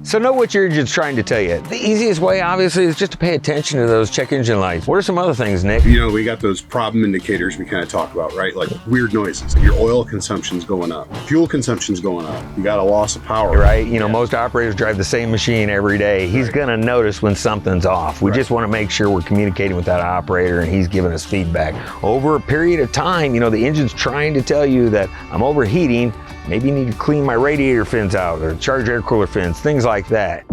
So know what your engine's trying to tell you. The easiest way, obviously, is just to pay attention to those check engine lights. What are some other things, Nick? You know, we got those problem indicators we kind of talk about, right? Like weird noises. Your oil consumption's going up. Fuel consumption's going up. You got a loss of power. Right? You know, most operators drive the same machine every day. He's gonna notice when something's off. We just want to make sure we're communicating with that operator and he's giving us feedback. Over a period of time, you know, the engine's trying to tell you that I'm overheating. Maybe you need to clean my radiator fins out or charge air cooler fins, things like that.